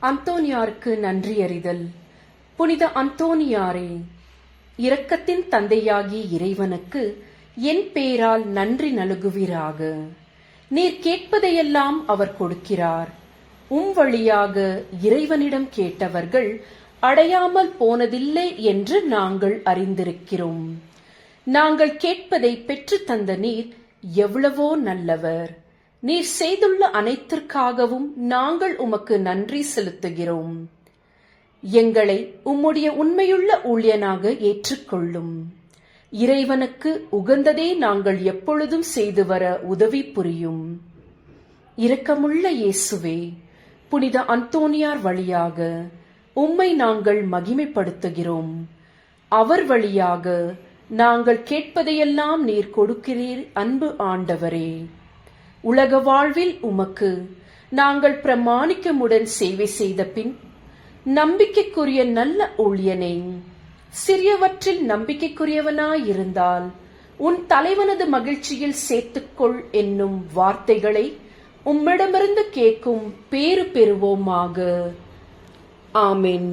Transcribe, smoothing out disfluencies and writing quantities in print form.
அந்தோனியாருக்கு நன்றியறிதல். புனித அந்தோனியாரே, இரக்கத்தின் தந்தையாகிய இறைவனுக்கு என் பேரால் நன்றி நல்குவீராக. நீர் கேட்பதையெல்லாம் அவர் கொடுக்கிறார். வழியாக இறைவனிடம் கேட்டவர்கள் அடையாமல் போனதில்லை என்று நாங்கள் அறிந்திருக்கிறோம். நாங்கள் கேட்பதை பெற்று தந்த நீர் எவ்வளவோ நல்லவர். நீர் செய்துள்ள அனைத்திற்காகவும் நாங்கள் உமக்கு நன்றி செலுத்துகிறோம். எங்களை உம்முடைய உண்மையுள்ள ஊழியனாக ஏற்றுக்கொள்ளும். இறைவனுக்கு உகந்ததே நாங்கள் எப்பொழுதும் செய்து வர உதவி புரியும். இரக்கமுள்ள இயேசுவே, புனித அந்தோனியார் வழியாக உம்மை நாங்கள் மகிமைப்படுத்துகிறோம். அவர் வழியாக நாங்கள் கேட்பதையெல்லாம் நீர் கொடுக்கிறீர். அன்பு ஆண்டவரே, உலக வாழ்வில் உமக்கு நாங்கள் பிரமாணிக்கமுடன் சேவை செய்த பின் நம்பிக்கைக்குரிய நல்ல ஊழியனே, சிறியவற்றில் நம்பிக்கைக்குரியவனாயிருந்தால் உன் தலைவனது மகிழ்ச்சியில் சேர்த்துக்கொள் என்னும் வார்த்தைகளை உம்மிடமிருந்து கேட்கும் பேறு பெறுவோமாக. ஆமென்.